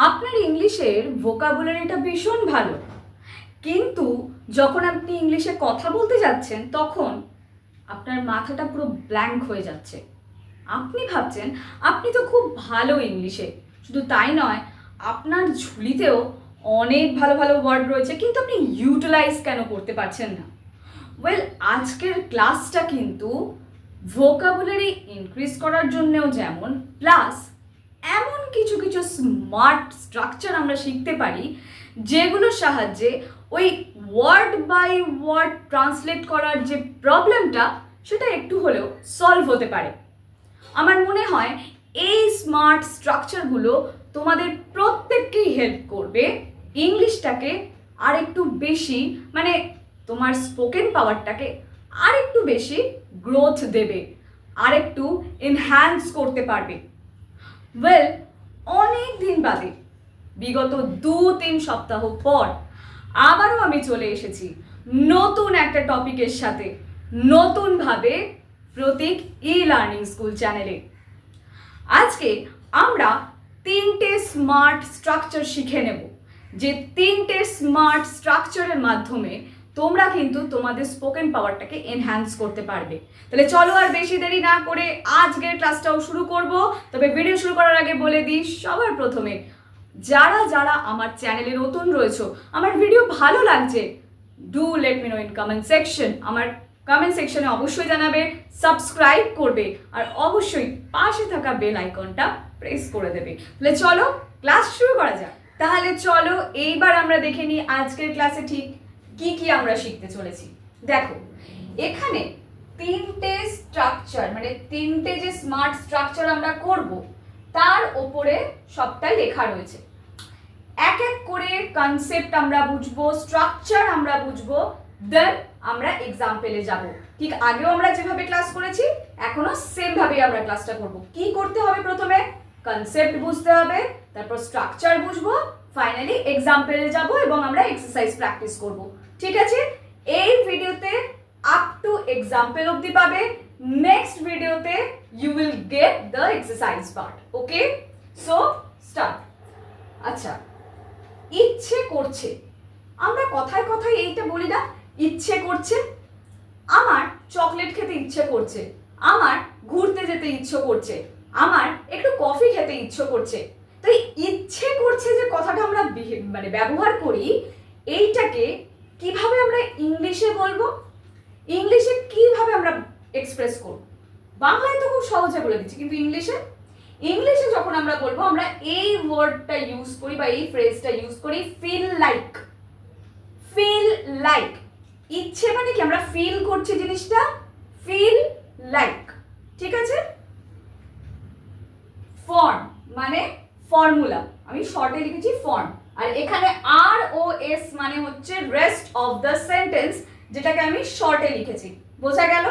আপনার ইংলিশের ভোকাবুলারিটা ভীষণ ভালো, কিন্তু যখন আপনি ইংলিশে কথা বলতে যাচ্ছেন তখন আপনার মাথাটা পুরো ব্ল্যাঙ্ক হয়ে যাচ্ছে। আপনি ভাবছেন আপনি তো খুব ভালো ইংলিশে, শুধু তাই নয়, আপনার ঝুলিতেও অনেক ভালো ভালো ওয়ার্ড রয়েছে, কিন্তু আপনি ইউটিলাইজ কেন করতে পারছেন না? ওয়েল, আজকের ক্লাসটা কিন্তু ভোকাবুলারি ইনক্রিজ করার জন্যেও যেমন, প্লাস এমন কিছু কিছু স্মার্ট স্ট্রাকচার আমরা শিখতে পারি যেগুলোর সাহায্যে ওই ওয়ার্ড বাই ওয়ার্ড ট্রান্সলেট করার যে প্রবলেমটা সেটা একটু হলেও সলভ হতে পারে। আমার মনে হয় এই স্মার্ট স্ট্রাকচারগুলো তোমাদের প্রত্যেককেই হেল্প করবে ইংলিশটাকে আর একটু বেশি, মানে তোমার স্পোকেন পাওয়ারটাকে আর একটু বেশি গ্রোথ দেবে, আর একটু এনহ্যান্স করতে পারবে। ওয়েল, অনেক দিন বাদে, বিগত 2-3 সপ্তাহ পর আবারও আমি চলে এসেছি নতুন একটা টপিকের সাথে, নতুনভাবে প্রতীক ই লার্নিং স্কুল চ্যানেলে। আজকে আমরা 3টে স্মার্ট স্ট্রাকচার শিখে নেব, যে 3টে স্মার্ট স্ট্রাকচারের মাধ্যমে তোমরা কিন্তু তোমাদের স্পোকেন পাওয়ারটাকে এনহ্যান্স করতে পারবে। তাহলে চলো আর বেশি দেরি না করে আজকের ক্লাসটাও শুরু করব। তবে ভিডিও শুরু করার আগে বলে দিই, সবার প্রথমে যারা যারা আমার চ্যানেলে নতুন রয়েছো, আমার ভিডিও ভালো লাগছে, do let me no in comment section. আমার কমেন্ট সেকশনে অবশ্যই জানাবে, সাবস্ক্রাইব করবে, আর অবশ্যই পাশে থাকা বেল আইকনটা প্রেস করে দেবে। তাহলে চলো ক্লাস শুরু করা যাক। তাহলে চলো এইবার আমরা দেখে নিই আজকের ক্লাসে ঠিক কি কি আমরা শিখতে চলেছি। দেখো, এখানে 3টে স্ট্রাকচার, মানে 3টে যে স্মার্ট স্ট্রাকচার আমরা করব তার ওপরে সবটাই লেখা রয়েছে। এক এক করে কনসেপ্ট আমরা বুঝবো, স্ট্রাকচার আমরা বুঝবো, দেন আমরা এক্সাম্পলে যাব। ঠিক আগেও আমরা যেভাবে ক্লাস করেছি এখনো সেম ভাবেই আমরা ক্লাসটা করব। কি করতে হবে? প্রথমে কনসেপ্ট বুঝতে হবে, তারপর স্ট্রাকচার বুঝবো, ফাইনালি এক্সাম্পলে যাব এবং আমরা এক্সারসাইজ প্র্যাকটিস করব। ঠিক আছে? এই ভিডিওতে আপ টু এক্সাম্পল অবধি পাবে, নেক্সট ভিডিওতে you will get the exercise part. Okay, so start. আচ্ছা, ইচ্ছে করছে, আমরা কথায় কথায় এইটা বলি না, ইচ্ছে করছে, আমার চকলেট খেতে ইচ্ছে করছে, আমার ঘুরতে যেতে ইচ্ছে করছে, আমার একটু কফি খেতে ইচ্ছে করছে। তো এই ইচ্ছে করছে যে কথাটা আমরা মানে ব্যবহার করি, এইটাকে কিভাবে আমরা ইংলিশে বলবো, ইংলিশে কিভাবে আমরা এক্সপ্রেস করব? বাংলায় তো খুব সহজে বলে দিচ্ছি, কিন্তু ইংলিশে যখন আমরা বলবো, আমরা এই ওয়ার্ডটা ইউজ করি বা এই ফ্রেজটা ইউজ করি, ফিল লাইক। ফিল লাইক, ইচ্ছে মানে কি? আমরা ফিল করছি জিনিসটা, ফিল লাইক। ঠিক আছে? ফর্ম মানে ফর্মুলা, আমি শর্টে লিখেছি ফর্ম, আর এখানে আর ও এস মানে হচ্ছে রেস্ট অফ দ্য সেন্টেন্স, যেটাকে আমি শর্টে লিখেছি। বোঝা গেল?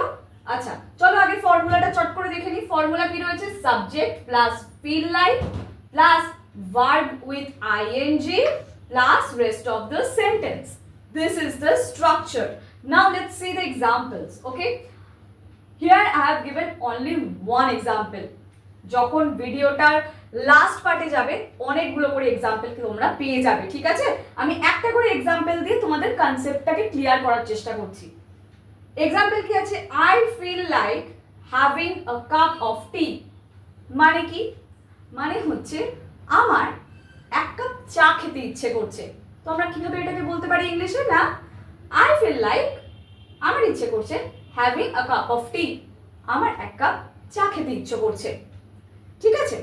আচ্ছা, চলো আগে ফর্মুলাটা চট করে দেখে নিই। ফর্মুলা কি রয়েছে? Subject plus feel like plus verb with I N G plus rest of the sentence. This is the structure. Now let's see the examples. Okay, here I have given only one example. যখন ভিডিওটার last পার্টে যাবে অনেকগুলো করে example তোমরা পেয়ে যাবে। ঠিক আছে? আমি একটা করে এক্সাম্পল দিয়ে তোমাদের কনসেপ্টটাকে ক্লিয়ার করার চেষ্টা করছি। এক্সাম্পল কি আছে? I feel like having a cup of tea. মানে কি? মানে হচ্ছে আমার এক কাপ চা খেতে ইচ্ছে করছে। তো আমরা কিভাবে এটাকে বলতে পারি ইংলিশে? না, আই ফিল লাইক, আমার ইচ্ছে করছে, হ্যাভিং আ কাপ অফ টি, আমার এক কাপ চা খেতে ইচ্ছে করছে। ঠিক আছে?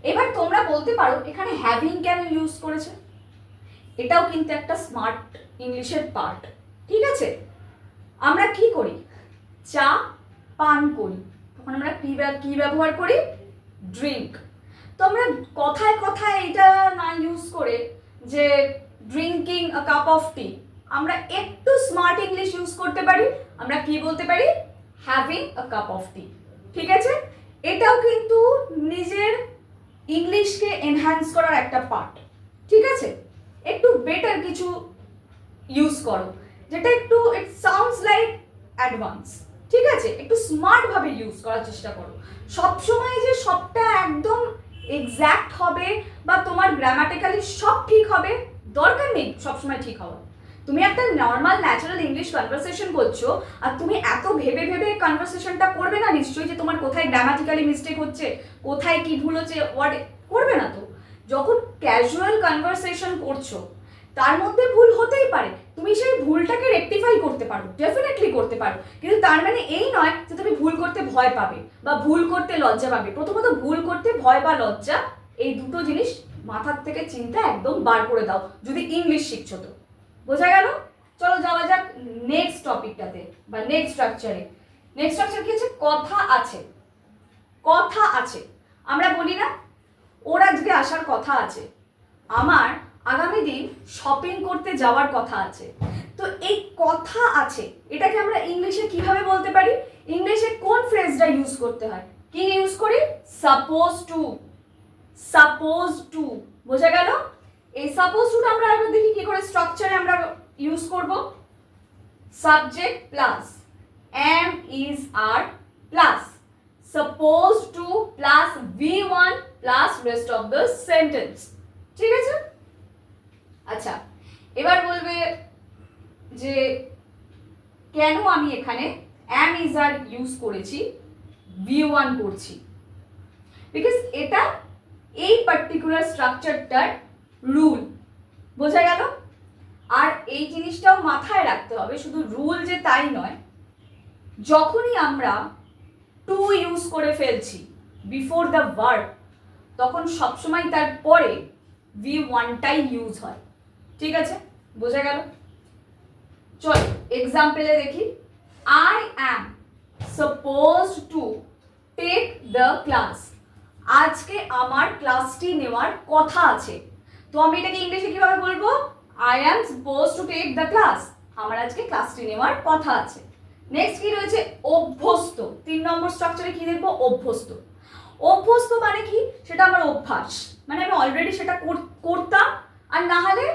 এবার তোমরা বলতে পারো এখানে হ্যাভিং কেন ইউজ করেছে? এটাও কিন্তু একটা স্মার্ট ইংলিশের পার্ট। ঠিক আছে? আমরা কি করি? চা পান করি, তখন আমরা কি ব্যবহার করি? ড্রিঙ্ক। তো আমরা কথায় কথায় এটা না ইউজ করে যে ড্রিঙ্কিং আ কাপ অফ টি, আমরা একটু স্মার্ট ইংলিশ ইউজ করতে পারি। আমরা কি বলতে পারি? হ্যাভিং আ কাপ অফ টি। ঠিক আছে? এটাও কিন্তু নিজের ইংলিশকে এনহ্যান্স করার একটা পার্ট। ঠিক আছে? একটু বেটার কিছু ইউজ করো, যেটা একটু ইট সাউন্ডস লাইক অ্যাডভান্স। ঠিক আছে? একটু স্মার্ট ভাবে ইউজ করার চেষ্টা করো। সবসময় যে সবটা একদম এক্স্যাক্ট হবে বা তোমার গ্রামাটিক্যালি সব ঠিক হবে, দরকার নেই সবসময় ঠিক হওয়া। তুমি একটা নর্মাল ন্যাচারাল ইংলিশ কনভারসেশন করছো, আর তুমি এত ভেবে ভেবে কনভারসেশনটা করবে না নিশ্চয়ই, যে তোমার কোথায় গ্রামাটিক্যালি মিস্টেক হচ্ছে, কোথায় কি ভুল হচ্ছে, ওয়ার্ড করবে না তো। যখন ক্যাজুয়াল কনভারসেশন করছো তার মধ্যে ভুল হতেই পারে, তুমি সেই ভুলটাকে রেকটিফাই করতে পারো, ডেফিনেটলি করতে পারো, কিন্তু তার মানে এই নয় যে তুমি ভুল করতে ভয় পাবে বা ভুল করতে লজ্জা পাবে। প্রথমত ভুল করতে ভয় বা লজ্জা, এই দুটো জিনিস মাথার থেকে চিন্তা একদম বার করে দাও যদি ইংলিশ শিখছো তো। বোঝা গেল? চলো যাওয়া যাক নেক্সট টপিকটাতে বা নেক্সট স্ট্রাকচারে। নেক্সট স্ট্রাকচার কি আছে? কথা আছে। কথা আছে, আমরা বলি না ওর আজকে আসার কথা আছে, আমার আগামী দিন শপিং করতে যাওয়ার কথা আছে। তো এই কথা আছে এটাকে আমরা ইংলিশে কিভাবে বলতে পারি? ইংলিশে কোন ফ্রেজটা ইউজ করতে হয়? কি ইউজ করি? Suppose two. সাপোজ টু, বোঝা গেল? এই সাপোজ টুটা আমরা একবার দেখি কি করে স্ট্রাকচারে আমরা ইউজ করব। Subject plus am is are plus suppose two plus v1 plus rest of the sentence. ঠিক আছে? আচ্ছা, এবার বলবে যে কেন আমি এখানে am is are ইউজ করেছি, v1 করছি, বিকজ এটা এই পার্টিকুলার স্ট্রাকচারটার রুল। বোঝা গেল? আর এই জিনিসটাও মাথায় রাখতে হবে, শুধু রুল যে তাই নয়, যখনই আমরা টু ইউজ করে ফেলছি বিফোর দ্য ভার্ব, তখন সবসময় তার পরে v1টাই ইউজ হয়। ঠিক আছে? বোঝা গেল? চল এক্সাম্পলে দেখি। I am suppose to take the class. আজকে আমার ক্লাসটি নেওয়ার কথা আছে। তো আমি এটাকে ইংলিশে কিভাবে বলবো? I am suppose to take the class. আমার আজকে ক্লাসটি নেওয়ার কথা আছে। নেক্সট কি রয়েছে? অভ্যস্ত। 3 নম্বর স্ট্রাকচারে কি দেখবো? অভ্যস্ত। অভ্যস্ত মানে কি? সেটা আমার অভ্যাস, মানে আমি অলরেডি সেটা করতাম, আর না হলে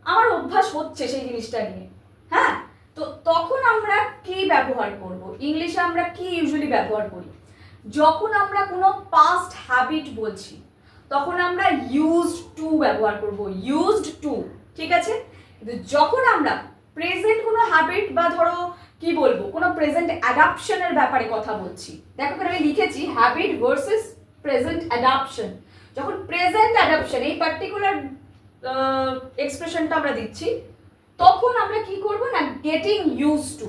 আমার অভ্যাস হচ্ছে সেই জিনিসটা নিয়ে। হ্যাঁ, তো তখন আমরা কি ব্যবহার করব? ইংলিশে আমরা কি ইউজুয়ালি ব্যবহার করি? যখন আমরা কোনো পাস্ট হ্যাবিট বলছি তখন আমরা ইউজড টু ব্যবহার করব, ইউজড টু। ঠিক আছে? কিন্তু যখন আমরা প্রেজেন্ট কোনো হ্যাবিট বা ধরো কি বলবো কোনো প্রেজেন্ট অ্যাডাপশনের ব্যাপারে কথা বলছি, দেখো এখানে আমি লিখেছি হ্যাবিট ভার্সেস প্রেজেন্ট অ্যাডাপশন। যখন প্রেজেন্ট অ্যাডাপশন এই পার্টিকুলার এক্সপ্রেশনটা আমরা দিচ্ছি, তখন আমরা কি করব না, গেটিং ইউজ টু,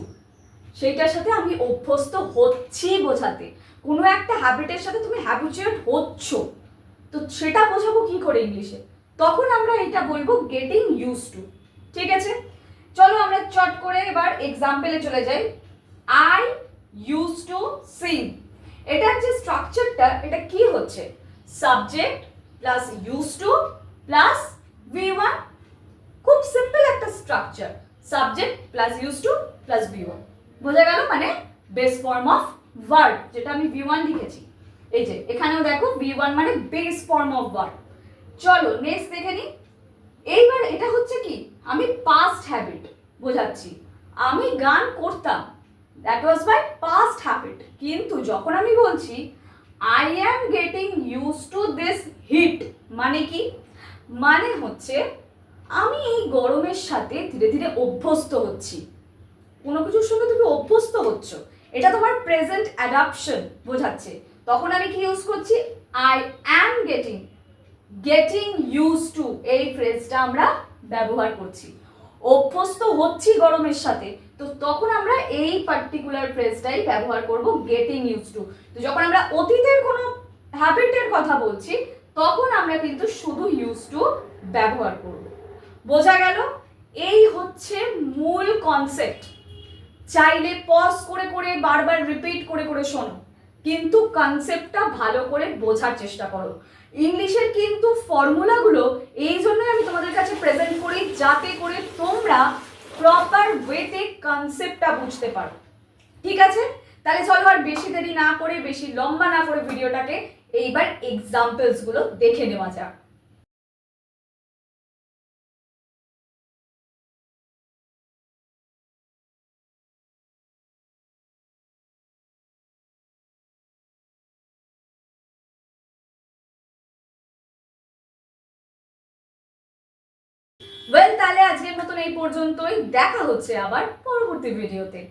সেইটার সাথে আমি অভ্যস্ত হচ্ছি বোঝাতে। কোনো একটা হ্যাবিটের সাথে তুমি হ্যাবিচুয়েট হচ্ছ, তো সেটা বোঝাবো কি করে ইংলিশে? তখন আমরা এটা বলবো গেটিং ইউজ টু। ঠিক আছে? চলো আমরা চট করে এবার এক্সাম্পলে চলে যাই। I use to Singh. এটার যে স্ট্রাকচারটা, এটা কি হচ্ছে? Subject plus use to plus v1। খুব সিম্পল একটা structure, subject plus use to plus v1। বোঝা গেল? মানে বেস ফর্ম অফ ভার্ব, যেটা আমি v1 লিখেছি। এই যে এখানেও দেখো v1 মানে বেস ফর্ম অফ ভার্ব। চলো নেক্সট দেখে নিই। এইবার এটা হচ্ছে কি, আমি পাস্ট হ্যাবিট বোঝাচ্ছি। আমি গান করতাম, that was my past habit. কিন্তু যখন আমি বলছি I am getting use to this heat, মানে কি? মানে হচ্ছে আমি এই গরমের সাথে ধীরে ধীরে অভ্যস্ত হচ্ছি। কোনো কিছুর সঙ্গে তুমি অভ্যস্ত হচ্ছ, এটা তোমার প্রেজেন্ট অ্যাডাপশন বোঝাচ্ছে। তখন আমি কি ইউজ করছি? I am getting, getting use two এই ফ্রেজটা আমরা ব্যবহার করছি। অভ্যস্ত হচ্ছি গরমের সাথে, তো তখন আমরা এই পার্টিকুলার ফ্রেজটাই ব্যবহার করব, গেটিং ইউজ টু। তো যখন আমরা অতীতের কোনো হ্যাবিটের কথা বলছি, তখন আমরা কিন্তু শুধু ইউজ টু ব্যবহার করব। বোঝা গেল? এই হচ্ছে মূল কনসেপ্ট। চাইলে পজ করে করে বারবার রিপিট করে করে শোনো, কিন্তু কনসেপ্টটা ভালো করে বোঝার চেষ্টা করো। ইংলিশের কিন্তু ফর্মুলাগুলো এই জন্যই আমি তোমাদের কাছে প্রেজেন্ট করি, যাতে করে তোমরা প্রপার ওয়েতে কনসেপ্টটা বুঝতে পারো। ঠিক আছে? তাহলে চলো আর বেশি দেরি না করে, বেশি লম্বা না করে ভিডিওটাকে এইবার এক্সাম্পলসগুলো দেখে নেওয়া যাক। ওয়েল, তাহলে আজকের মতন এই পর্যন্তই। দেখা হচ্ছে আবার পরবর্তী ভিডিওতে।